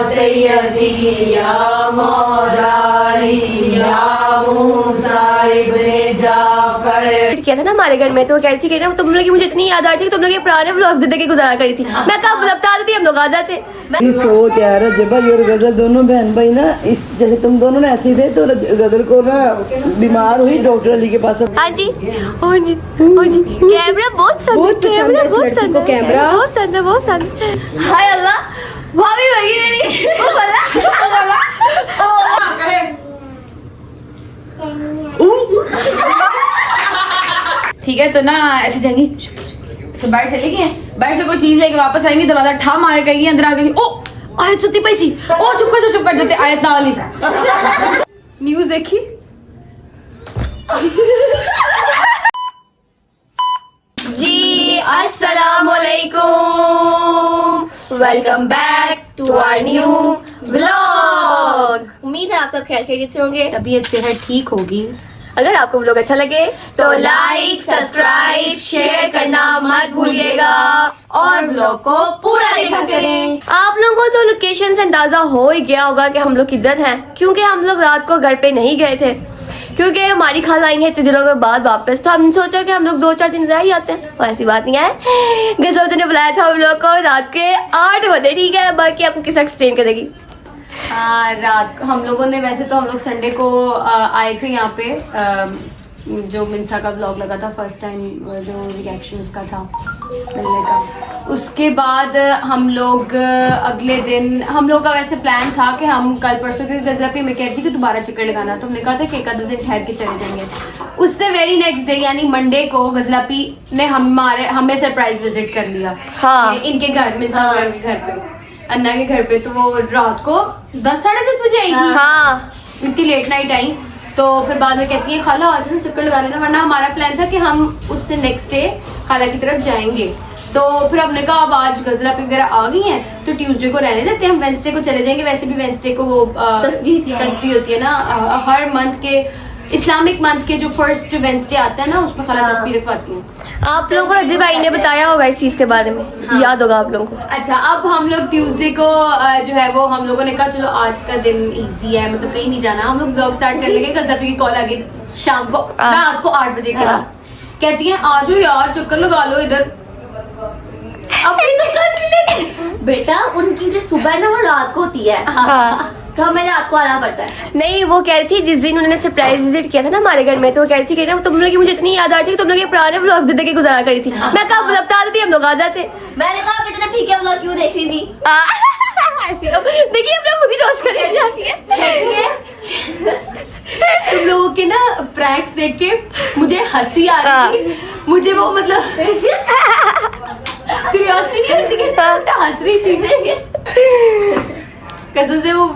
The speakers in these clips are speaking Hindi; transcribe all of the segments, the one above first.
सैयदी या मौलाई या मूसा इब्ने जाफर। किया था ना हमारे घर में, तो कह रही थी कि ना तुम लोग की मुझे इतनी याद आ रही थी कि तुम लोग ये पुराने व्लॉग जिंदगी गुजारा करी थी। मैं कब बता देती हम लोग आ जाते। ये सोच यार जबर और गजल दोनों बहन भाई ना, इस जैसे तुम दोनों ने ऐसे ही थे तो गजल को ना बीमार हुई डॉक्टर अली के पास। हाँ जी हाँ जी हाँ जी। कैमरा बहुत पसंद है, कैमरा बहुत पसंद है, कैमरा बहुत पसंद है, बहुत पसंद है। हाय अल्लाह भाभी भागी मेरी वो वाला ठीक है तो ना ऐसे जाएंगी सब बाहर चली गई हैं, बाहर से कोई चीज लेके वापस आएंगी, दरवाजा ठा मार कहेंगी, अंदर आ गई ओ आयत सुती पई सी, ओ चुप कर जाते आयत ना वाली। न्यूज़ देखी जी। अस्सलाम वालेकुम, welcome back to our new vlog. उम्मीद है आप सब खैर खैरियत से होंगे, तबीयत सेहत ठीक होगी। अगर आपको व्लॉग अच्छा लगे तो लाइक सब्सक्राइब शेयर करना मत भूलिएगा और व्लॉग को पूरा देखा करें। आप लोगों को तो लोकेशन से अंदाजा हो ही गया होगा कि हम लोग किधर हैं, क्योंकि हम लोग रात को घर पे नहीं गए थे, क्योंकि हमारी खाला आई है इतने दिनों के बाद वापस, तो हमने सोचा कि हम लोग 2-4 दिन रह ही आते हैं। और ऐसी बात नहीं है, गजल ने बुलाया था हम लोग को रात के 8 बजे, ठीक है, बाकी आपको किस एक्सप्लेन करेगी। रात हम लोगों ने, वैसे तो हम लोग संडे को आए थे यहाँ पे, जो मिंसा का ब्लॉग लगा था फर्स्ट टाइम, जो रिएक्शन उसका था मिलने का। उसके बाद हम लोग अगले दिन, हम लोग का वैसे प्लान था कि हम कल परसों के गजरापी में कहती थी कि दोबारा चक्कर लगाना, तो हमने कहा था कि एक आधा दिन ठहर के चले जाएंगे। उससे वेरी नेक्स्ट डे यानी मंडे को गजलापी ने हमें सरप्राइज विजिट कर लिया। हाँ। इनके घर, मिंसा के घर पे, अन्ना के घर पे। तो वो रात को 10-10:30 बजे आई थी। हाँ। इतनी लेट नाइट आई, तो फिर बाद में कहती है खाला आज ना चक्कर लगा लेना, वरना हमारा प्लान था कि हम उससे नेक्स्ट डे खाला की तरफ जाएंगे। तो फिर हमने कहा अब आज गजलापी वगैरह आ गई हैं तो ट्यूसडे को रहने देते हैं, हम वेंसडे को चले जाएंगे। वैसे भी वेंसडे को वो तस्बीह होती है ना, हर मंथ के इस्लामिक मंथ के जो फर्स्ट वेंसडे आता है ना, उसमें खाला तस्बीह रखवाती हैं। आप लोगों को रजी भाई ने बताया होगा इस चीज के बारे में। हाँ। याद होगा आप लोगों को। अच्छा, अब हम लोग ट्यूसडे को जो है वो हम लोगों ने कहा चलो आज का दिन इजी है, मतलब कहीं नहीं जाना, हम लोग ब्लॉग स्टार्ट कर लेंगे। गजलापी की कॉल आ गई शाम को, रात को 8 बजे के बाद, कहती है आ जाओ यार चक्कर लगा लो इधर। अभी तो कल मिलेंगे बेटा, उनकी जो सुबह है ना वो रात को होती है। हाँ। तो हमें रात को आना पड़ता है। नहीं, वो कह रही थी जिस दिन उन्होंने सरप्राइज विजिट किया था ना हमारे घर में, तो वो कह रही थी कि ना तुम लोग की मुझे इतनी याद आ रही थी कि तुम लोग ये पुराने व्लॉग जिंदगी गुजारा करी थी। मैं कब बता देती हम लोग आ जाते। मैंने कहा आप इतना फीके व्लॉग क्यों देख रही थी? देखिए हम लोग खुद ही रोस्ट कर जाती है। तुम लोगों के ना प्रैंक्स देख के मुझे हंसी आ रही थी, मुझे वो मतलब क्यूरियोसिटी नहीं थी कि हंस रही थी कसम से, वो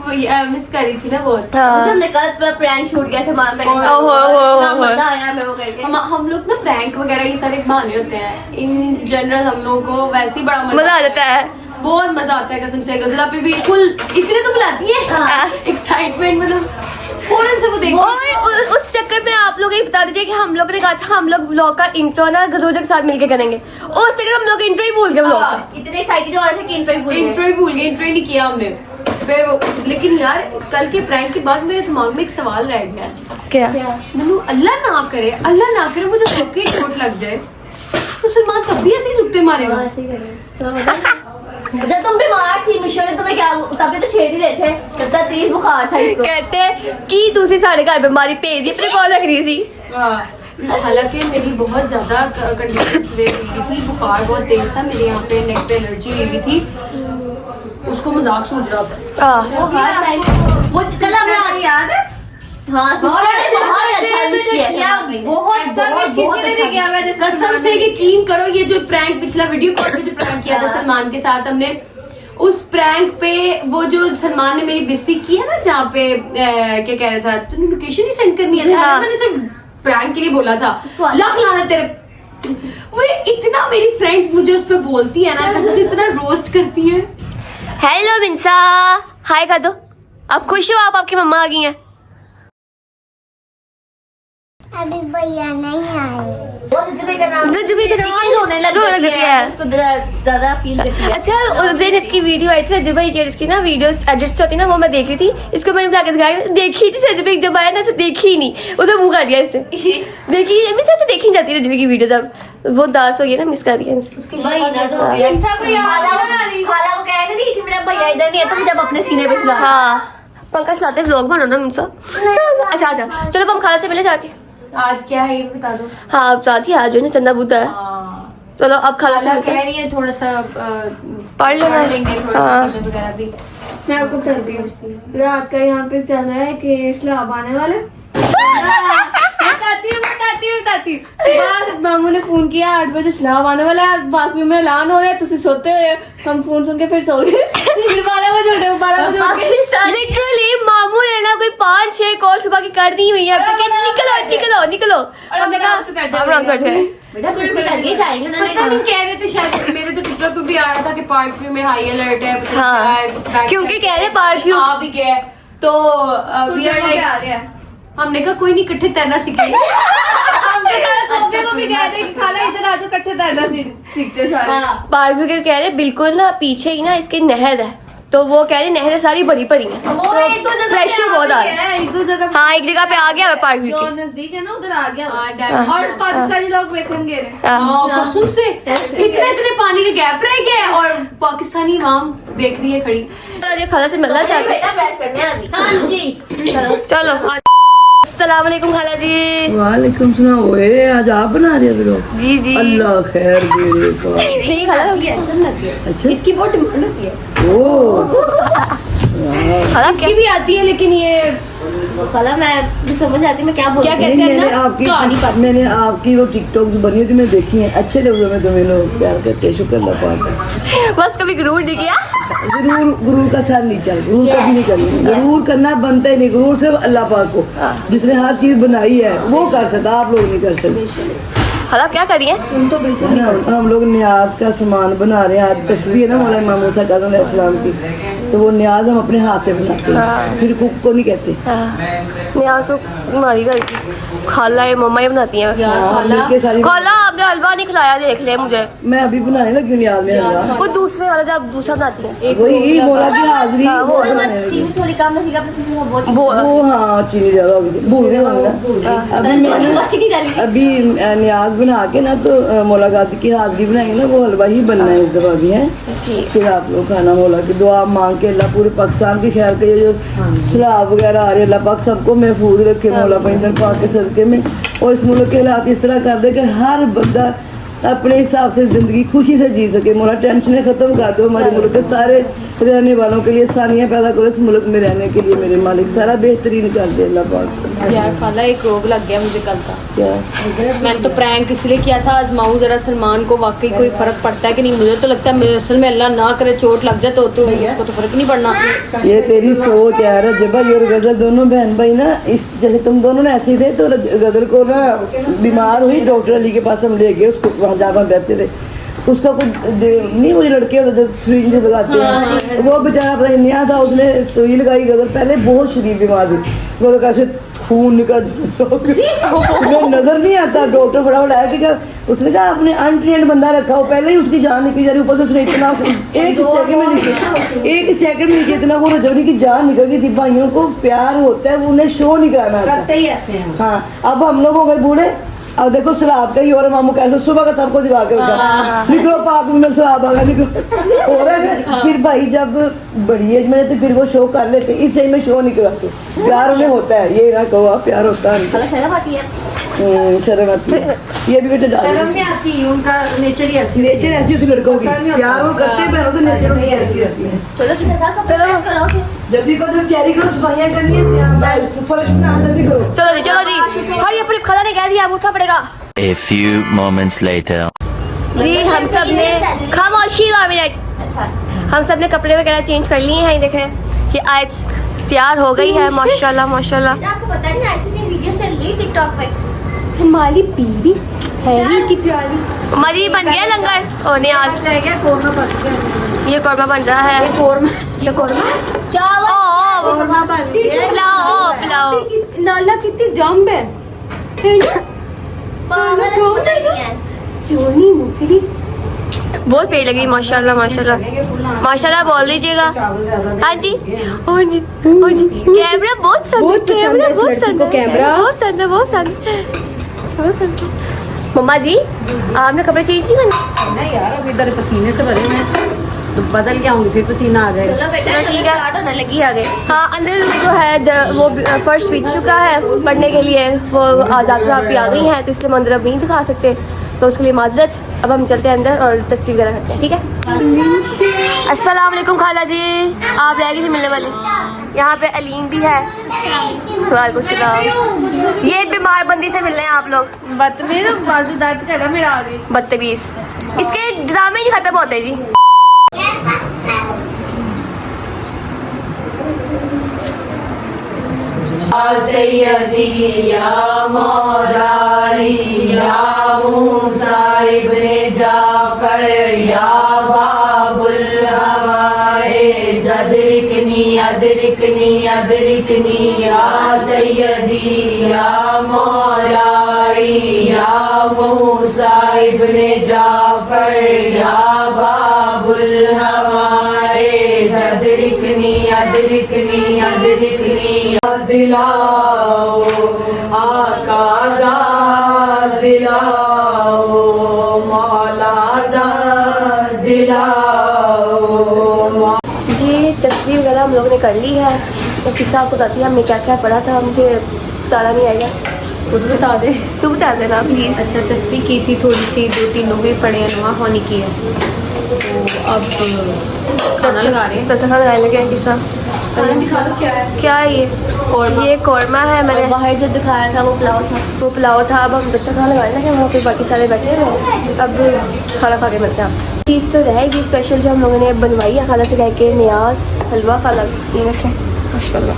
मिस कर रही थी ना बहुत। मुझे हमने कल प्रैंक शूट किया सामान पे, मजा आया हमें वो करके। हम लोग ना प्रैंक वगैरह ये सारे बहाने होते हैं, इन जनरल हम लोगों को वैसे ही बड़ा मजा आ जाता है, बहुत मजा आता है कसम से। गजला पे भी फुल इसलिए तो बुलाती है, एक्साइटमेंट, मतलब फौरन से वो देखो। और उस चक्कर में आप लोग ये बता दीजिए कि हम लोग ने कहा था हम लोग व्लॉग का इंट्रो ना गजरोजा के साथ मिलके करेंगे, और उस चक्कर हम लोग इंट्रो ही भूल गए। व्लॉग इतने एक्साइटेड हो रहे थे कि इंट्रो ही भूल गए, इंट्रो ही नहीं किया हमने फिर वो। लेकिन यार कल के प्रैंक के बाद मेरे दिमाग में एक सवाल रह गया। क्या? मैंने अल्लाह ना करे मुझे खुद की चोट लग जाए तो सलमान तब भी ऐसे ही झुकते मारेगा। जब तुम बीमार थी मिशो ने तुम्हें क्या, तब तो छेड़ ही रहे थे, तब तक तेज बुखार था इसको। कहते कि दूसरी साढ़े घर बीमारी भेज दी, अपने कॉल लग रही थी। हालांकि मेरी बहुत ज्यादा कंडीशन सीवियर हुई थी, बुखार बहुत तेज था, मेरे यहाँ पे नेक पे एलर्जी हुई थी, उसको मजाक सूझ रहा था। वो हर टाइम वो कल हमें याद है। हाँ, सिस्टर ने बहुत अच्छा विश किया, बहुत कसम से यकीन करो, ये जो प्रैंक पिछला वीडियो कॉल पे जो प्रैंक किया था सलमान के साथ हमने, उस प्रैंक पे वो जो सलमान ने मेरी बेइज्जती की है ना, जहाँ पे क्या कह रहा था तूने लोकेशन ही सेंड करनी है, मैंने सिर्फ प्रैंक के लिए बोला था, लाख लाना तेरे। वो इतना मेरी फ्रेंड्स मुझे उस पर बोलती है ना, कसम से इतना रोस्ट करती है। हेलो मिंसा, हाय कर दो। आप खुश हो? आप आपकी मम्मा आ गई हैं। अभी भैया नहीं आए। रजबी का नाम रोने लग जाती है। उसको ज्यादा फील करती है। अच्छा उस दिन इसकी वीडियो आई थी सजू भाई की, इसकी ना वीडियो एडिट्स होती है ना, वो मैं देख रही थी। इसको मैंने बुला के दिखाया, देखी थी सजू भाई जब आया ना, देखी ही नहीं, उधर मुंह कर दिया इसने। देखी ऐसे देखी नहीं जाती रजबी की वीडियो, जब वो दास हो गई ना, मिस कर रही है इनसे। उसकी खाला को कह रही थी मेरा भैया इधर नहीं है, तुम जब अपने सीने पे सुला। हाँ पंकज लाते व्लॉग बनो ना मुझसे। अच्छा चलो अब हम खाला से मिले जाके। आज क्या है ये भी बता दो। हाँ अब साथ ही आज जो है ना, चंदा बुद्ध है। चलो अब खाला से खाला मिलते कह हैं। रही है थोड़ा सा पढ़ लेना। लेंगे थोड़ा हाँ। सीने वगैरह भी। मैं आपको बताती हूँ, रात का यहाँ पे चल रहा है कि इस्लाम आने वाले। बताती हूँ। सुबह मामू ने फोन किया 8 बजे इस्लाम आने वाला है, बाकी में ऐलान हो रहा है, तुसी सोते हुए हम फोन सुन के फिर सो गए। फिर 12 बजे उठे, 12 बजे उठ के लिटरली मामू ने ना कोई 5-6 कॉल सुबह की कर दी हुई है। अब कहते निकलो हमने कहा आराम से बैठे हैं। बेटा कुछ भी करके जाएंगे उन्होंने पता नहीं कह रहे थे शायद, मेरे तो ट्विटर पे भी आ रहा था कि पार्ट व्यू में हाई अलर्ट है। पता नहीं हाँ, क्या है, back क्योंकि side कह रहे पार्ट व्यू आ भी गया है। तो we are like- आ गया। हमने कहा कोई नहीं, इकट्ठे तैरना सीखेंगे। हम तो सारे सोफे को भी कह रहे कि खाला इधर आ जाओ, इकट्ठे तैरना सीखते सारे। पार्क के कह रहे बिल्कुल ना पीछे ही ना इसके नहर है, तो वो कह रहे नहरें सारी भरी पड़ी हैं। वो एक दो जगह प्रेशर पे बहुत आ आ रहा है, एक दो जगह हाँ एक जगह पे आ गया पार्क जो के। नजदीक है ना उधर आ गया वो। हाँ, डैम- और पाकिस्तानी लोग वेखेंगे। कसम से इतने पानी का गैप रह गया है और पाकिस्तानी इमाम देख रही है खड़ी। ये खाला से मिलना चाहते हैं। बेटा प्रेस करने हैं अभी। हाँ जी चलो अस्सलाम वालेकुम खाला जी। वालेकुम सलाम। ओए आज आप बना रहे हो फिर? जी जी अल्लाह खैर दे का। नहीं खाला अच्छा इसकी बहुत डिमांड होती है। ओ खाला क्या इसकी भी आती है, लेकिन ये खाला मैं भी समझ आती मैं क्या बोल क्या रही कहते हैं मैंने ना, कहानी पर। मैंने आपकी वो टिकटॉक्स बनी थी, मैं देखी है। अच्छे लफ्जों में तुम्हें लोग प्यार करते हैं, शुक्र अल्लाह पाक। बस कभी गुरूर नहीं किया। गुरूर का सर नहीं चल, गुरूर कभी नहीं करनी। गुरूर करना बनता ही नहीं। गुरूर सिर्फ अल्लाह पाक को, जिसने हर चीज बनाई है वो कर सकता, आप लोग नहीं कर सकते। खाला क्या करिए? हम लोग न्याज का सामान बना रहे हैं। आज तस्वीर है ना मौला इमाम मूसा काज़िम अलैहिस्सलाम की, तो वो न्याज हम अपने हाथ से बनाते हैं, फिर कुक को नहीं कहते। न्यासो हमारी घर की खाला है, मम्मा ही बनाती हैं। यार हाँ, खाला मिलके सारी खाला आपने हलवा नहीं खिलाया, देख ले मुझे। मैं अभी बनाने लगी हूँ न्याज में हलवा। वो दूसरे वाला जो आप दूसरा बनाती हैं वही मौला की हाजिरी हाँ, वो वो बस बनाने लगी। चीनी थोड़ी कम रखेगा अपने किसी में बहुत वो हाँ चीनी ज्यादा हो गई, भूल गए होंगे ना। अभी मैंने चीनी डाली। अभी न्याज बना के ना, तो मौला गाजी की हाजिरी बनाएंगे ना, वो हलवा ही बनना है इस दफा भी है। फिर आप लोग खाना मौला की दुआ मांग के अल्लाह पूरे पाकिस्तान के ख्याल के जो सैलाब वगैरह आ रहे, अल्लाह पाक सबको महफूज रखे मौला पैंदर पाक के सदके में। और इस मुल्क के हालात इस तरह कर दे कि हर बंदा अपने हिसाब से जिंदगी खुशी से जी सके। मौला टेंशनें खत्म कर दो हमारे मुल्क के सारे रहने वालों के लिए, आसानियाँ पैदा करो इस मुल्क में रहने के लिए। मेरे मालिक सारा बेहतरीन कर दे अल्लाह पाक। यार खाला एक रोग लग गया मुझे कल का। क्या मैंने तो प्रैंक इसलिए किया था, आजमाऊं जरा सलमान को वाकई कोई फर्क पड़ता है कि नहीं। मुझे तो लगता है मेरे असल में अल्लाह ना करे चोट लग जाए तो उसको तो फर्क नहीं पड़ना। ये तेरी सोच है रजब भाई और गजल दोनों बहन भाई ना, इस जैसे तुम दोनों ने ऐसे ही थे, तो गजल को ना बीमार हुई, डॉक्टर अली के पास हम ले गए उसको, वहाँ जहाँ रहते थे। उसका कुछ नहीं, वो लड़के होते जो सुई लगाते हैं, वो बेचारा पता नहीं नया था, उसने सुई लगाई। गजल पहले बहुत शरीर बीमार थी, वो कैसे खून निकल तुम्हें नजर नहीं आता। डॉक्टर फटाफट आया कि क्या, उसने कहा अपने अनट्रेंड बंदा रखा हो, पहले ही उसकी जान निकली जा रही, ऊपर से उसने इतना एक सेकंड में नीचे इतना वो रजौरी की जान निकल गई थी। भाइयों को प्यार होता है, वो उन्हें शो नहीं कराना करते ही ऐसे हैं। हाँ अब हम लोग हो गए बूढ़े। अब देखो सलाब का ही और मामू कैसे सुबह का सबको जगा के रखा, निकलो पाप में सलाब आ गया, निकलो हो रहा है। फिर भाई जब बड़ी एज में तो फिर वो शो कर लेते, इस एज में शो नहीं कराते। प्यार उन्हें होता है, ये ना कहो प्यार होता है, शर्म आती है। शर्म आती है। ये भी बेटे डाल उनका नेचर ही ऐसी नेचर ऐसी होती लड़कों की, प्यार वो करते हैं बहनों से, नेचर उनकी ऐसी रहती है। चलो किसी साथ का प्रेस करो फिर। जल्दी करो, जब तैयारी करो, सफाइयाँ करनी है, फर्श बनाना, जल्दी करो। चलो जी हर ये पूरी खाला ने कह दिया, अब उठना पड़ेगा। A few moments later. जी हम सब ने खामोशी 2 मिनट, अच्छा हम सब ने कपड़े वगैरह चेंज कर लिए हैं। ये देखें कि आज तैयार हो गई है, माशाल्लाह माशाल्लाह। बेटा आपको पता नहीं, आई थी वीडियो चल रही टिकटॉक पे। हमारी बीबी है ही की प्यारी। मरी बन गया लंगर और न्याज रह गया कोरमा बन गया। ये कौरमा बन रहा है। कोरमा अच्छा कौरमा चावल कोरमा बन गया। पुलाव पुलाव नाला कितनी जंप है। पागल है, पता ही नहीं है। चोरी मुकरी बहुत पेड़ लगी माशाल्लाह माशाल्लाह माशाल्लाह बोल दीजिएगा। हाँ जी हाँ जी हाँ जी कैमरा बहुत पसंद है, कैमरा बहुत पसंद है, कैमरा बहुत पसंद है, बहुत पसंद है, बहुत पसंद है। मम्मा जी आपने कपड़े चेंज नहीं करने? नहीं यार अभी इधर पसीने से भरे हुए हैं, तो बदल के आऊंगी फिर पसीना आ जाएगा। चलो बेटा ठीक है। स्टार्ट होने लगी आ गए। हाँ अंदर जो है वो फर्श बिछ चुका है पढ़ने के लिए, वो आज़ाद साहब भी आ गई हैं तो इसलिए हम अंदर अब नहीं दिखा सकते, तो उसके लिए माजरत। अब हम चलते हैं अंदर और तस्वीर वगैरह करते हैं, ठीक है। अस्सलाम वालेकुम खाला जी, आप रह गई थी मिलने वाली। यहाँ पे अलीम भी है। वालेकुम सलाम। ये बीमार बंदी से मिलने हैं आप लोग। बदतमीज बाजू दर्द कर रहा मेरा आगे। बदतमीज, इसके ड्रामे नहीं खत्म होते जी। सैयदी या मौलाई या मूसा इब्ने जाफर या बाबुल हवाए अदरिकनी अदरिकनी अदरिकनी या सैयदी या मौलाई या मूसा इब्ने जाफर या बाबुल हवाए अदरिकनी अदरिकनी अदरिकनी दिलाओ आका दा दिलाओ मौला दा दिलाओ। जी तस्वीर वगैरह हम लोगों ने कर ली है, तो किस्सा आपको बताती है हमने क्या क्या पढ़ा था, मुझे बताना नहीं आएगा। खुद बता दे। तू बता देना प्लीज़। अच्छा तस्वीर की थी थोड़ी सी, 2-3 नोवे पड़े हैं, नुआ होने की है, तो अब खाना लगा रहे हैं। खाना लगाने लगे हैं किस्सा। खाना दिखा दो क्या है। क्या है ये? कौरमा। ये कौरमा है। मैंने बाहर जो दिखाया था वो पुलाव था। वो पुलाव था। अब हम दस्ता खाना लगाने लगे, वहाँ पे बाकी सारे बैठे हैं, अब खाना खा के मिलते हैं। चीज़ तो रहेगी स्पेशल जो हम लोगों ने बनवाई है खाला से कह के, न्याज हलवा खाला ये रखे माशाल्लाह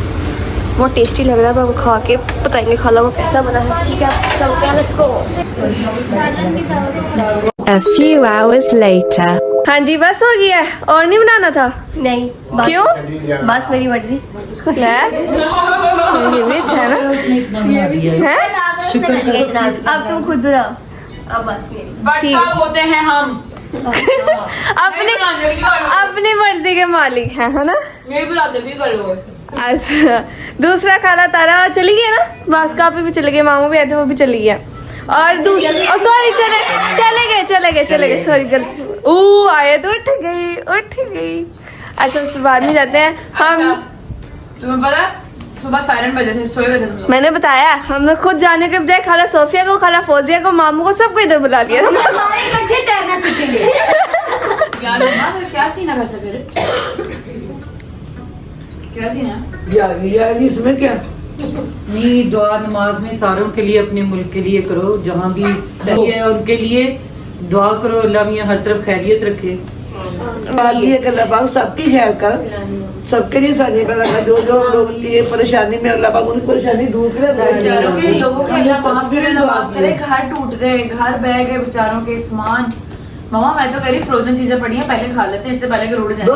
बहुत टेस्टी लग रहा है। अब हम खा के बताएंगे खाला वो कैसा बना है, ठीक है। चलते हैं, let's go. A few hours later. हाँ जी बस हो गया है, और नहीं बनाना था? नहीं बस, क्यों? बस मेरी मर्जी है ये भी अच्छा है ना है? अब तुम खुद बनाओ। अब बस मेरी व्हाट्सएप होते हैं हम अपनी मर्जी के मालिक हैं, है ना? मेरी बुलाते भी कर लो। अच्छा दूसरा खाला तारा चली गया ना, बासका पे भी चले गए, मामू भी आए थे वो भी चली गया, और दूसरा सॉरी चले गए सॉरी गलती आए तो उठ गई। अच्छा उसके बाद में जाते हैं हम। तुम्हें पता सुबह सायरन बजे थे, सोए हुए थे तुम लोग। मैंने बताया हम लोग खुद जाने के बजाय खाला सोफिया को, खाला फौजिया को, मामू को सबको इधर बुला लिया। तैरना सीखेंगे। यार मम्मा क्या सीन है वैसे फिर? क्या सीन है? यार इसमें क्या नहीं, दुआ नमाज में सारों के लिए, अपने मुल्क के लिए करो, जहाँ भी सही है उनके लिए दुआ करो। अल्लाह मियां हर तरफ खैरियत रखे। बात ये कर अल्लाह पाक सबकी खैर कर, सबके लिए साझी पैदा कर। जो जो लोग ये परेशानी में अल्लाह पाक उनकी परेशानी दूर करे। बेचारों के लोगों के अल्लाह माफ करे, अल्लाह माफ करे। घर टूट गए, घर बह गए बेचारों के, सामान। मामा मैं तो कह रही फ्रोजन चीजें पड़ी हैं, पहले खा लेते हैं इससे पहले कि रोड जाए।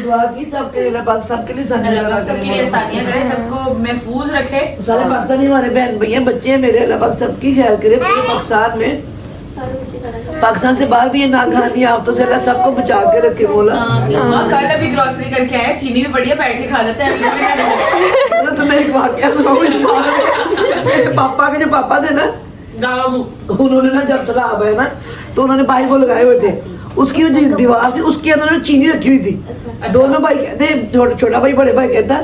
दुआ की सबके लिए, अल्लाह पाक सबके लिए साझी अल्लाह पैदा पाक सबके लिए आसानियां करे, सबको महफूज रखे। सारे पाकिस्तानी हमारे बहन भैया बच्चे हैं मेरे, अल्लाह पाक सबकी खैर करे। पूरे पाकिस्तान में, पाकिस्तान से बाहर भी ये नागहानी आफतों से अल्लाह सबको बचा के रखे बोला। मामा कल अभी ग्रोसरी करके आए, चीनी भी पड़ी है, बैठ के खा लेते हैं। तो मैं एक वाकया सुनाऊं इस बारे। मेरे पापा के जो पापा थे ना, उन्होंने ना जब सलाब है ना तो उन्होंने भाई वो लगाए हुए थे, उसकी जो दीवार थी उसके अंदर उन्होंने चीनी रखी हुई थी। दोनों भाई कहते, छोटा भाई बड़े भाई कहता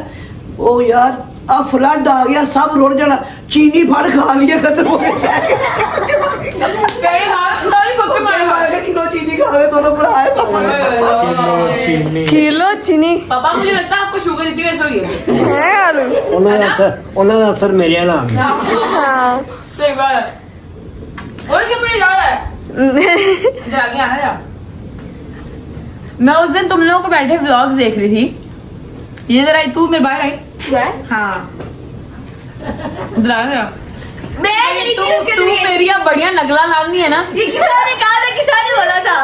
ओ यार अब फ्लड आ गया, सब रुड़ जाना, चीनी फड़ खा लिया, खत्म हो गया। किलो चीनी खा गए दोनों भरा है पापा। किलो चीनी पापा मुझे लगता है आपको शुगर इसी वजह से हुई है। है आलू ਉਹਨਾਂ ਦਾ ਅਸਰ ਮੇਰੇ ਨਾਲ ਆ ਗਿਆ। हाँ सही बात है। और क्या मुझे याद है, इधर आगे आना जरा। मैं उस दिन तुम लोगों को बैठे व्लॉग्स देख रही थी, ये इधर आई, तू मेरे बाहर आई। हाँ इधर आ जरा। मैं चली थी उसके तू लिए। मेरी अब बढ़िया नगला नागनी है ना, ये किसने कहा था, किसने बोला था?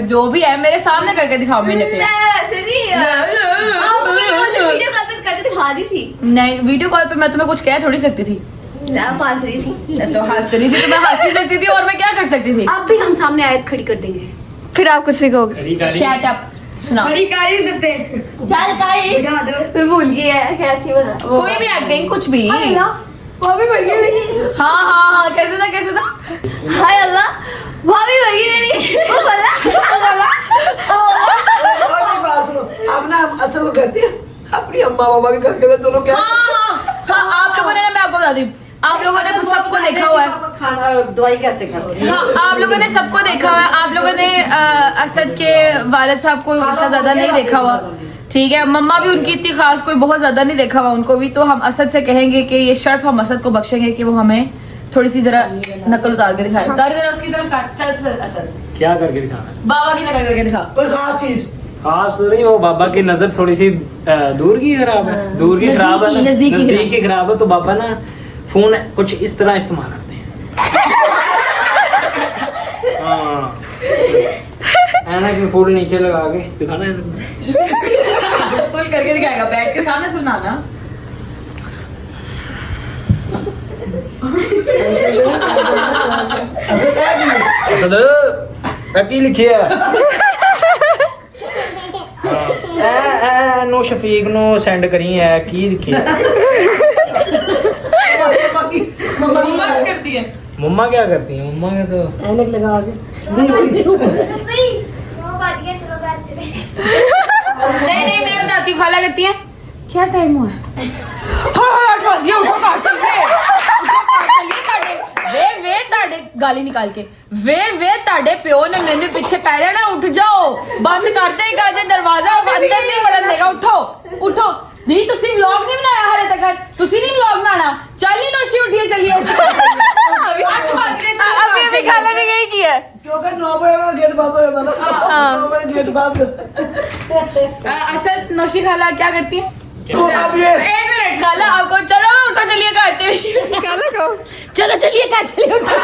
जो भी है मेरे सामने करके दिखाओ। मैंने ऐसे नहीं आप वीडियो कॉल पे करते दिखा दी थी। नहीं, वीडियो कॉल पे मैं तुम्हें कुछ कह थोड़ी सकती थी। आप हंस रही थी। तो हंस रही थी तो मैं हंस ही सकती थी, और मैं क्या कर सकती थी? अब भी हम सामने आयत खड़ी कर देंगे। फिर आप कुछ नहीं कहोगे। शट अप, सुना। चल कारी मैं भूल गई है क्या थी बता। कोई भी एक्टिंग, कुछ भी। भाभी बन गई। हाँ, कैसे था? हाय अल्लाह भाभी बन गई मेरी। वो बोला अब ना असल वो कहती है अपनी अम्मा बाबा के घर के दोनों क्या हाँ, आप लोगों ने ना, मैं आपको बता दी, आप लोगों ने कुछ सबको देखा हुआ है। खाना दवाई कैसे खाते हैं? हाँ, आप लोगों ने सबको देखा हुआ है। आप लोगों ने असद के वालिद साहब को इतना ज्यादा नहीं देखा हुआ, ठीक है। मम्मा भी उनकी इतनी खास कोई बहुत ज्यादा नहीं देखा हुआ उनको भी। तो हम असद से कहेंगे कि ये शर्फ हम असद को बख्शेंगे कि वो हमें थोड़ी सी जरा नकल उतार के दिखाए। उतार जरा उसकी तरफ काट, चल असद क्या करके दिखाना है? बाबा की नकल करके दिखा। कोई खास चीज खास तो नहीं, वो बाबा की नजर थोड़ी सी दूर की खराब है, दूर की खराब है, नजदीक की खराब है। तो बाबा ना फोन कुछ इस तरह इस्तेमाल करते हैं। हाँ, ऐना की फूल नीचे लगा के दिखाना है। बिल्कुल करके दिखाएगा, बैठ के सामने सुनाना। की लिखी है नो शफीक नो सेंड करी है की लिखी है। मम्मा क्या करती है? मम्मा क्या करती है? मम्मा के तो ऐनक लगा के नहीं, मैं बताती हूँ। खाला करती है, क्या टाइम हुआ है? हाँ, उठो कार चलिए, वे ताड़े गाली निकाल के वे ताड़े प्यो ने मैंने पीछे पहले ना, उठ जाओ, बंद करते ही गाजे दरवाजा अंदर नहीं वड़न देगा। उठो दी, तुसी व्लॉग नहीं बनाया हाले तक, तुसी नहीं व्लॉग बनाना। चलिए नौशी उठिए, चलिए। अभी खाला ने यही किया है क्योंकि 9 बजे गेट बंद हो जाता ना। 9 बजे गेट बंद। असद नौशी खाला क्या करती है? तो अब ये 1 मिनट खाला, आपको चलो उठो, चलिए घर चलिए। खाला को चलो चलिए घर चलिए, उठो।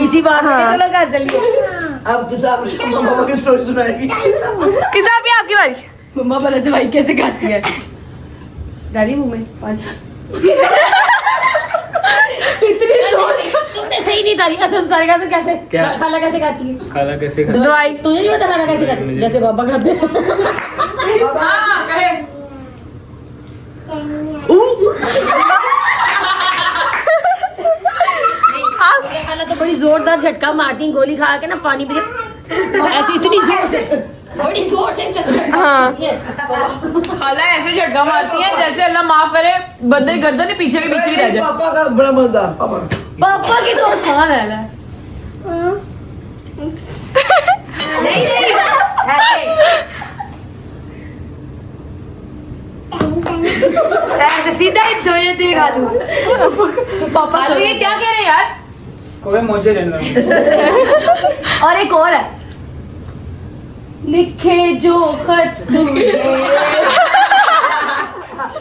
इसी बात में चलो घर चलिए। अब तो साहब मम्मा की स्टोरी सुनाएगी। किसा भी आपकी बारी। मम्मा बोले दवाई कैसे खाती है? डाली मुंह में पानी। इतनी जोर तुमने सही नहीं डाली। असद उतारेगा से कैसे? क्या? खाला कैसे खाती है? खाला कैसे खाती दवाई तुझे नहीं पता खाला कैसे खाती है? जैसे बाबा खाते हैं। हाँ, कहे। खाला तो बड़ी जोरदार झटका मारती, गोली खा के ना पानी पी ऐसे इतनी जोर से, बड़ी जोर से हाँ। खाला ऐसे झटका मारती है जैसे अल्लाह माफ करे बंदे की गर्दन पीछे के पीछे ही रह जाए। पापा का बड़ा मजा पापा की तो आसान है ना। ऐसे सीधा ही सो जाते हैं खालू। पापा खालू ये क्या कह रहे हैं यार? कोई मुझे रहना। और एक और है, लिखे जो खत तुझे।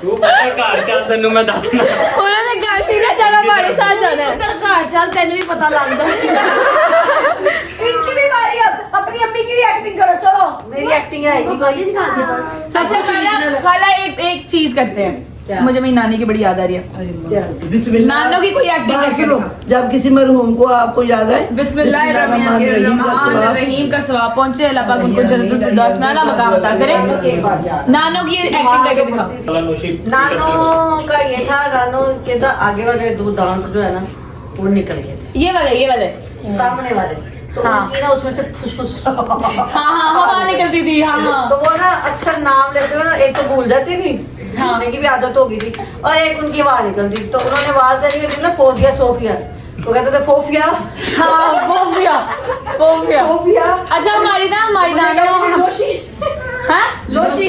तू पता घर चल तेनू मैं दसना। उन्होंने घर नहीं ना जाना, हमारे साथ जाना है। घर चल, तेन भी पता लगता। इनकी भी बारी है, अपनी अम्मी की भी एक्टिंग करो। चलो मेरी एक्टिंग आएगी कोई दिखा दे बस। अच्छा खाला एक चीज करते हैं। मुझे मेरी नानी की बड़ी याद आ रही है। बिस्मिल्लाह। नानों की कोई एक्टिंग बात करके सुनो, दिखा। जब किसी मरहूम को आपको याद है बिस्मिल्लाहिर्रहमानिर्रहीम का सवाब पहुंचे, अल्लाह पाक उनको जन्नतुल फिरदौस में आला मकाम अता करे। नानों की एक्टिंग करके दिखाओ। नानो का ये था, नानो के आगे वाले 2 दांत जो है ना वो निकल गए थे, ये वाले सामने वाले। तो हाँ। उनकी ना उसमें से फुसफुस हाँ हवा निकलती थी। हाँ तो वो ना अक्सर नाम लेते हुए ना एक तो भूल जाती थी, भूलने की भी आदत हो गई थी, और एक उनकी आवाज निकलती थी। तो उन्होंने आवाज देनी होती ना फोजिया सोफिया, वो कहते थे फोफिया। हाँ फोफिया। अच्छा हमारी नानो हाँ लोशी।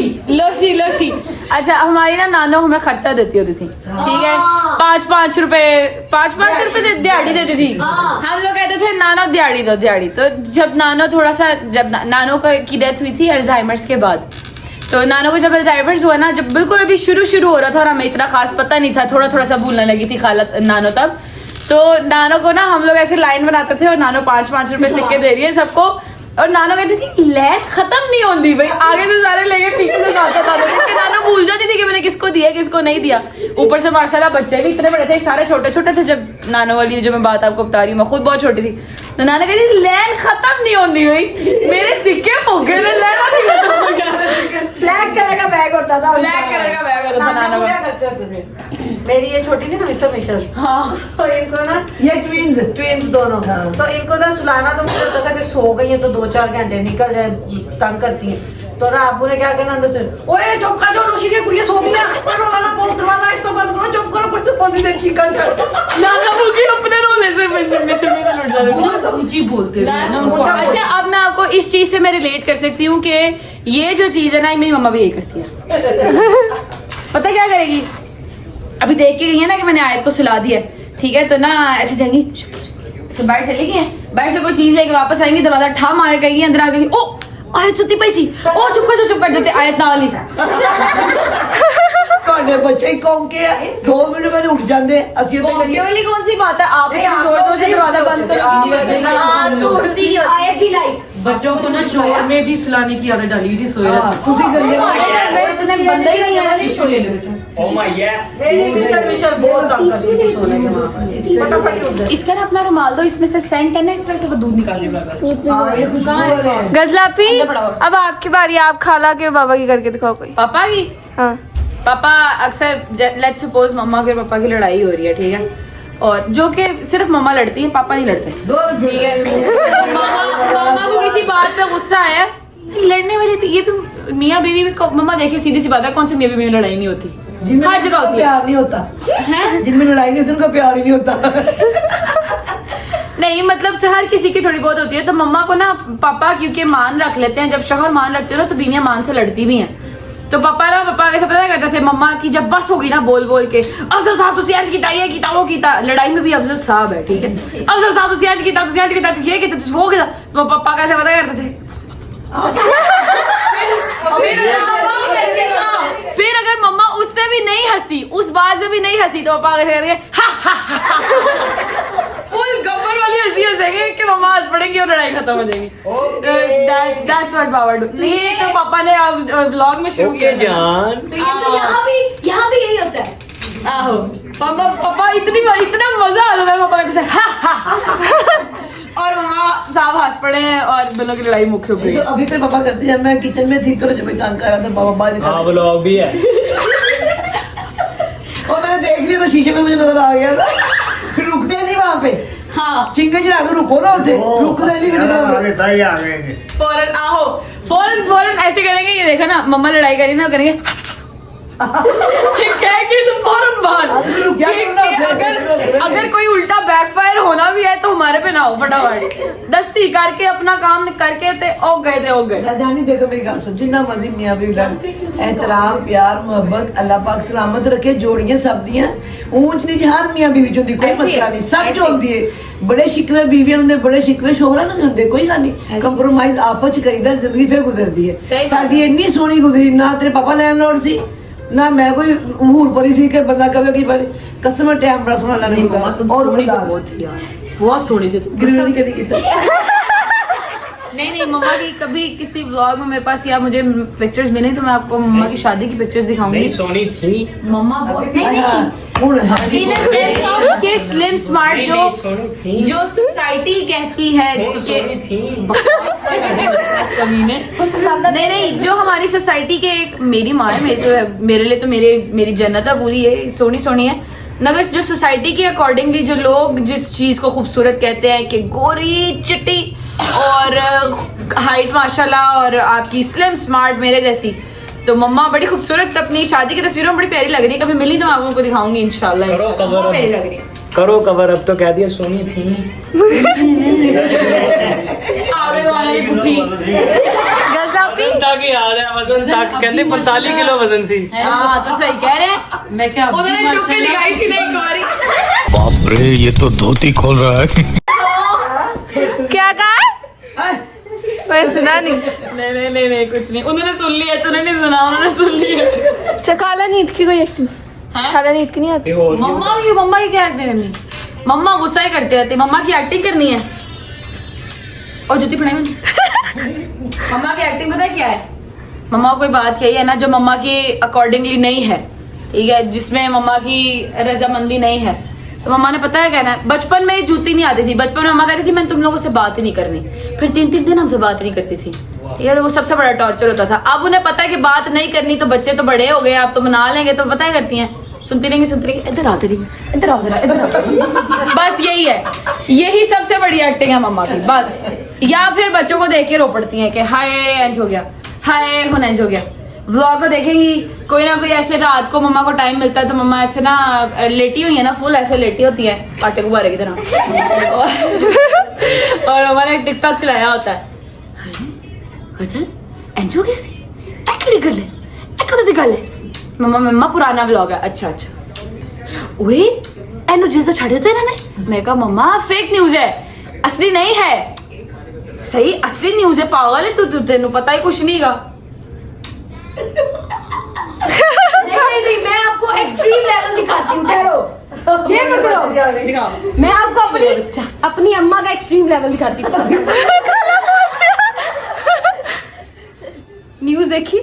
अच्छा हमारी ना नानो हमें खर्चा देती होती थी, ठीक है। 5-5 रुपए दिहाड़ी देती थी। हम लोग कहते थे नानो दिहाड़ी दो दिहाड़ी। तो जब नानो नानो की डेथ हुई थी अल्जाइमर्स के बाद, तो नानो को जब अल्जाइमर्स हुआ ना, जब बिल्कुल अभी शुरू हो रहा था और हमें इतना खास पता नहीं था, थोड़ा सा भूलने लगी थी खाला नानो तब। तो नानो को ना हम लोग ऐसे लाइन बनाते थे और नानो 5-5 रुपए सिक्के दे रही है सबको। और नानो कहती थी लैन खत्म नहीं होती भाई, आगे से सारे लेके पीछे से खाता था, नानो भूल जाती थी कि मैंने किसको दिया किसको नहीं दिया। ऊपर से माशाल्लाह बच्चे भी इतने बड़े थे, सारे छोटे छोटे थे जब नानो वाली जो मैं बात आपको बता रही हूँ, मैं खुद बहुत छोटी थी। तो नाना कहती लैन खत्म नहीं होती भाई, मेरे सिक्के मुक्के में ब्लैक कलर का बैग होता था, ब्लैक कलर का बैग होता था नाना क्या का। करते होते थे। मेरी ये छोटी थी ना मिशर, हाँ तो इनको ना ये ट्विंस दोनों, तो इनको ना सुलाना तो मुझे पता था कि सो गई है तो 2-4 घंटे निकल जाए, तंग करती है। तो ना आपू ने क्या करना अंदर से, ओए चुप कर जाओ, ऋषि की कुड़ियां सो गई हैं, रोना बहुत दरवाजा इसको बंद करो, चुप करो, कुछ बोलने दे, चीखा चढ़। नाना मुझे अपने रोने से मिशन में लुट जाते बहुत ऊंची बोलते थे ना उनको। अच्छा अब मैं आपको इस चीज से मैं रिलेट कर सकती हूँ कि ये जो चीज है ना, मेरी मम्मा भी यही करती है। पता क्या करेगी, अभी देख के गई है ना कि मैंने आयत को सुला दिया, ठीक है, तो ना ऐसे जाएंगी, ऐसे बाहर चली गई है, बाहर से कोई चीज लेके वापस आएंगी, दरवाजा ठा मार गई, अंदर आ गई, ओ आयत सुती पई सी, ओ चुप कर जाते, आयत ना ली। ਤੁਹਾਡੇ ਬੱਚੇ ਹੀ ਕੌਮ ਕੇ 2 ਮਿੰਟ में उठ जाते, ਅਸੀਂ तो ये वाली कौन सी बात है, आप जोर जोर से दरवाजा बंद करो। तो उठती नहीं होती है भी लाइक बच्चों को ना शोर में भी सुलाने की आदत डाली हुई थी, सोए रहते। ਤੁਸੀਂ ਗੰਦੇ बंदा ही नहीं है टिश्यू ले लेते थे। Oh my yes. मेरी मिशर मिशर बहुत तंग करती थी सोने के वहां, फटाफट उठ जाए। इसका ना अपना रुमाल दो, इसमें से सेंट है ना, इस वजह से वो दूध निकाल रही है। हाँ ये खुशबू वाले हैं। गजलापी अंदर पड़ा हुआ। अब आपकी बारी, आप खाला के और बाबा की करके दिखाओ कोई। पापा की, हाँ पापा अक्सर लेट्स सपोज मम्मा के और पापा की लड़ाई हो रही है, ठीक है, और जो कि सिर्फ मम्मा लड़ती है, पापा नहीं लड़ते, ठीक है। मामा को किसी बात पे गुस्सा आया, लड़ने वाले भी, ये भी मियाँ बीवी भी, मम्मा देखिए सीधी सी बात है, कौन सी मियाँ बीवी में लड़ाई नहीं होती, जिनमें हर जगह होती है। प्यार नहीं होता हैं? जिनमें लड़ाई नहीं होती उनका प्यार ही नहीं होता। नहीं मतलब से हर किसी की थोड़ी बहुत होती है। तो मम्मा को ना पापा क्योंकि मान रख लेते हैं, जब शोहर मान रखते हो ना तो बीनियां मान से लड़ती भी हैं। तो पापा कैसे पता करते थे मम्मा की, जब बस होगी ना बोल बोल के, अफजल साहब तुसी आज कीता, ये कीता, वो कीता, लड़ाई में भी अफजल साहब है, ठीक है, अफजल साहब तुसी आज कीता, तुसी आज कीता, ये कीता, तुसी वो कीता, तो पापा कैसे पता करते थे। फिर अगर मम्मा उससे भी नहीं हंसी, उस बात से भी नहीं हंसी, तो पापा कैसे करेंगे, फुल गब्बर वाली हंसी हंसेंगे कि मम्मा हंस पड़ेंगी और लड़ाई खत्म हो जाएगी। That's what पापा do। ये तो पापा ने अब व्लॉग में शुरू किया जान। तो ये तो यहाँ भी यही होता है। आहो पापा इतना मजा आ रहा है, पापा कहते हैं और मम्मा साहब हंस पड़े हैं और दोनों की लड़ाई मुख्य हो गई। तो अभी तो पापा करते, जब मैं किचन में थी तो जब मैं तंग कर रहा था पापा बाहर हाँ व्लॉग भी है। और मैंने देख लिया तो शीशे में मुझे नजर आ गया था। फिर रुकते नहीं वहाँ पे, हाँ चिंगे चढ़ा के रुको ना होते, रुकते नहीं फिर फौरन ऐसे करेंगे, ये देखा ना मम्मा लड़ाई करी ना, करेंगे कह के तो फौरन बात अगर कोई उल्टा बैकफायर होना भी है तो हमारे पे ना हो, फटाफट दस्ती करके अपना काम करके ते ओ गए। जानी देखो मेरी गल सुन, जिन्ना मर्जी मियां बीवी लड़, एहतराम प्यार मोहब्बत अल्लाह पाक सलामत रखे, जोड़ियां सब दियां, ऊंच नीच हर मियां बीवी च होंदी, कोई मसला नहीं, सब च होंदी है। बड़े शिकवे बीवियां होंदे, बड़े शिकवे शोहरा नहीं होंदे, कोई गल नहीं, कंप्रोमाइज आपस च करीदा, जिंदगी फिर गुजरदी है। साडी इन्नी सोहनी गुजरी, ना तेरे पापा लैंडलॉर्ड सी ना मैं कोई हूर परी सी के बंदा कहे कि भाई कसम टाइम बड़ा सोहना लगेगा। और बहुत सोनी थी गिरवी कदी कीता। नहीं मम्मा की कभी किसी व्लॉग में मेरे पास या मुझे पिक्चर्स मिले तो मैं आपको मम्मा की शादी की पिक्चर्स दिखाऊंगी। नहीं सोनी थी मम्मा बहुत नहीं स्लिम स्मार्ट जो सोसाइटी कहती है कमीने नहीं जो हमारी सोसाइटी के एक मेरी माँ है, मेरे लिए तो मेरी जन्नत है पूरी, है सोनी है। मगर जो सोसाइटी के अकॉर्डिंगली जो लोग जिस चीज को खूबसूरत कहते हैं कि गोरी चिट्टी और हाइट माशाल्लाह और आपकी स्लिम स्मार्ट मेरे जैसी, तो मम्मा बड़ी खूबसूरत अपनी शादी की तस्वीरों में बड़ी प्यारी लग रही है। कभी मिली तो मैं आपको दिखाऊंगी इंशाल्लाह। प्यारी लग रही है। करो कवर, अब तो कह दिया सोनी थी। आगे वाली बुद्धि वजन तक याद है, वजन तक कहते 45 किलो वजन सी। हाँ तो सही कह रहे हैं। मैं क्या उन्होंने चुप के दिखाई थी नहीं बारी। बाप रे ये तो धोती खोल रहा है। क्या कहा? मैं सुना नहीं। नहीं कुछ नहीं, उन्होंने सुन लिया, तूने नहीं सुना, उन्होंने सुन लिया। अच्छा खाला नींद की कोई एक्टिंग? खाला नींद की नहीं आती? मम्मा की क्या एक्टिंग करनी? मम्मा गुस्सा ही करते रहते, मम्मा की एक्टिंग करनी है। और जूती पहनाई मैंने मम्मा की एक्टिंग पता है क्या है? मम्मा कोई बात कही है ना जो मम्मा की अकॉर्डिंगली नहीं है, ठीक है, जिसमें मम्मा की रजामंदी नहीं है, तो मम्मा ने पता है कहना है। बचपन में जूती नहीं आती थी, बचपन में मम्मा कहती थी मैं तुम लोगों से बात ही नहीं करनी, फिर 3-3 दिन हमसे बात नहीं करती थी, ठीक है, तो वो सबसे बड़ा टॉर्चर होता था। अब उन्हें पता है कि बात नहीं करनी, तो बच्चे तो बड़े हो गए, आप तो मना लेंगे, तो पता है करती हैं, सुनती रहेंगी इधर आ तेरी, इधर आओ जरा, इधर आओ। बस यही है, यही सबसे बड़ी एक्टिंग है मम्मा की बस। या फिर बच्चों को देख के रो पड़ती हैं कि हाय एंज हो गया, हाय एंज हो गया। व्लॉग को देखेंगी, कोई ना कोई ऐसे रात को मम्मा को टाइम मिलता है तो मम्मा ऐसे ना लेटी हुई है ना, फुल ऐसे लेटी होती है पाटे गुब्बारे की तरह और हमारा एक टिकटॉक चलाया होता है, एंज हो गया सी एक्चुअली कर ले एक गल है मम्मा पुराना व्लॉग है। अच्छा ओए एनु जी तो छड़ देते इन्होंने। मैं कहा मम्मा फेक न्यूज है, असली नहीं है। सही असली न्यूज है, पागल है तू, तेनू पता ही कुछ नहीं का। नहीं, मैं आपको एक्सट्रीम लेवल दिखाती हूँ, ठहरो, ये पकड़ो, मैं आपको अपनी अम्मा का एक्सट्रीम लेवल दिखाती हूँ। न्यूज देखी,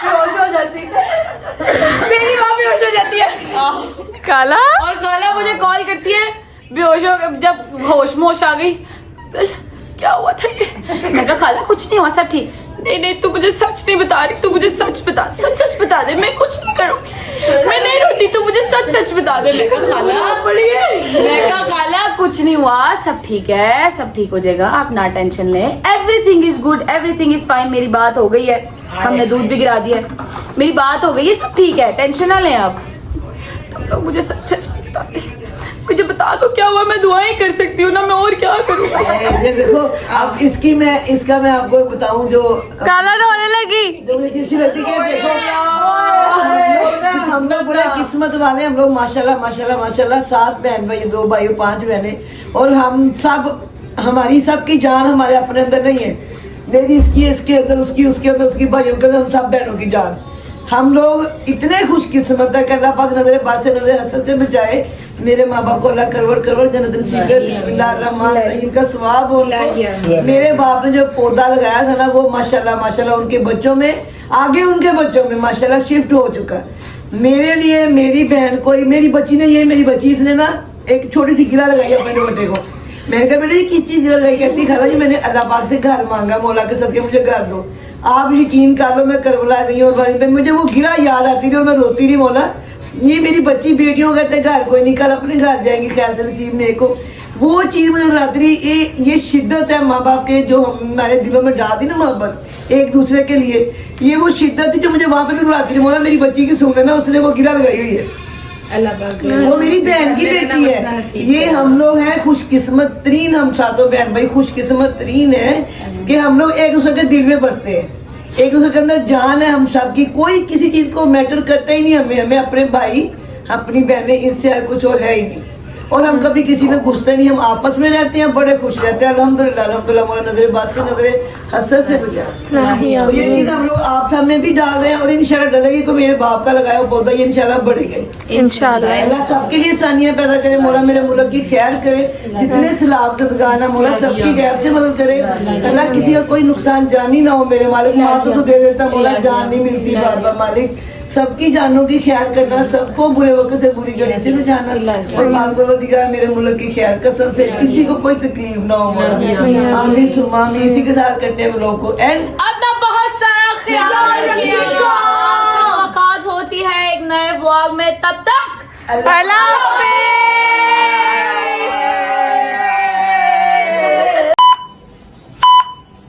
बेहोश हो जाती है, मेरी माँ बेहोश हो जाती है। काला और खाला मुझे कॉल करती है बेहोश हो, जब होश मोश आ गई, क्या हुआ था ये? मैं कहा खाला कुछ नहीं हुआ, सब ठीक। नहीं तू मुझे सच नहीं बता रही, तू मुझे सच बता दे, मैं कुछ नहीं करूँगी, मैं नहीं रोती, तू मुझे सच बता दे। मैं कहा खाला कुछ नहीं हुआ, सब ठीक है, सब ठीक हो जाएगा, आप ना टेंशन लें, everything is good, everything is fine. मेरी बात हो गई है, हमने दूध भी गिरा दिया है, मेरी बात हो गई है, सब ठीक है, टेंशन ना लें आप। तुम लोग मुझे सच नहीं बताते, मुझे बता दो क्या हुआ, मैं दुआएं कर सकती हूँ ना, मैं और क्या करूँ। ये देखो अब इसका मैं आपको बताऊं जो काला रोने लगी। जो मुझे किसी लड़की के देखो हम लोग बड़े किस्मत वाले, हम लोग माशाल्लाह 7 बहन भाई, 2 भाई 5 बहनें, और हम सब, हमारी सबकी जान हमारे अपने अंदर नहीं है, मेरी इसके अंदर, उसकी उसके अंदर, उसकी भाइयों के अंदर, हम सब बहनों की जान। हम लोग इतने खुशकिस्मत है कि अल्लाह पाक नजर बात से नजर हसद से बचाए। मेरे माँ बाप को अल्लाह करवड़ जन्नत नसीब करे, बिस्मिल्लाहिर्रहमानिर्रहीम का सवाब हो। मेरे बाप ने जो पौधा लगाया था ना, वो माशाल्लाह उनके बच्चों में, आगे उनके बच्चों में माशाल्लाह शिफ्ट हो चुका। मेरे लिए मेरी बहन कोई, मेरी बच्ची ने, ये मेरी बच्ची, इसने ना एक छोटी सी गिला लगाई अपने बेटे को। मैंने कहा बेटे किस चीज गिला लगाई? कहती खाला जी मैंने अल्लाह पाक से घर मांगा, मौला के सदके मुझे घर दो। आप यकीन कर लो, मैं करबला रही हूँ और मुझे वो गिला याद आती थी और मैं रोती रही, मौला ये मेरी बच्ची बेटियों कहते घर कोई नहीं, कल अपने घर जाएंगी खैर से नसीब में को। वो चीज मुझे डराती रही। ये शिद्दत है माँ बाप के, जो हमारे दिलों में डालती ना मोहब्बत एक दूसरे के लिए, ये वो शिद्दत थी जो मुझे वहां पे भी रुलाती थी। मौला मेरी बच्ची की सुन लेना, उसने वो गिला लगाई हुई है, वो मेरी बहन की बेटी है। ये हम लोग हैं खुशकिस्मत तरीन, हम सातों बहन भाई खुशकिस्मत तरीन है कि हम लोग एक दूसरे के दिल में बसते हैं, एक दूसरे के अंदर जान है हम सब की। कोई किसी चीज को मैटर करता ही नहीं हमें अपने भाई अपनी बहनें, इससे कुछ और है ही नहीं। और हम कभी किसी में घुसते नहीं, हम आपस में रहते हैं, बड़े खुश रहते हैं अल्हम्दुलिल्लाह। मोला नजर बात से नजरे हसद से बचा। ये चीज हम लोग आप सामने भी डाल रहे हैं और इंशाल्लाह डलेगी। तो मेरे बाप का लगाया पौधा ये इंशाल्लाह बढ़ेगा इंशाल्लाह। अल्लाह सबके लिए सानिया पैदा करे, मोला मेरे मुल्क की खैर करे, जितने सलाब सदगाना मोला सबकी गैर से मदद करे। अल्लाह किसी का कोई नुकसान जानी ना हो मेरे मालिक। माँ तो दे देता, मोला जान नहीं मिलती बाबा मालिक। सबकी जानों की ख्याल करना, सबको बुरे वक्त से बुरी घड़ी से बचाना, और परवरदिगार मेरे मुल्क की ख्याल कसम से किसी को कोई तकलीफ ना हो। आमीन सुम्मा आमीन। इसी के साथ करते हैं लोगों को एंड अपना बहुत सारा ख्याल रखिएगा। मुलाकात होती है एक नए व्लॉग में, तब तक अल्लाह हाफिज़।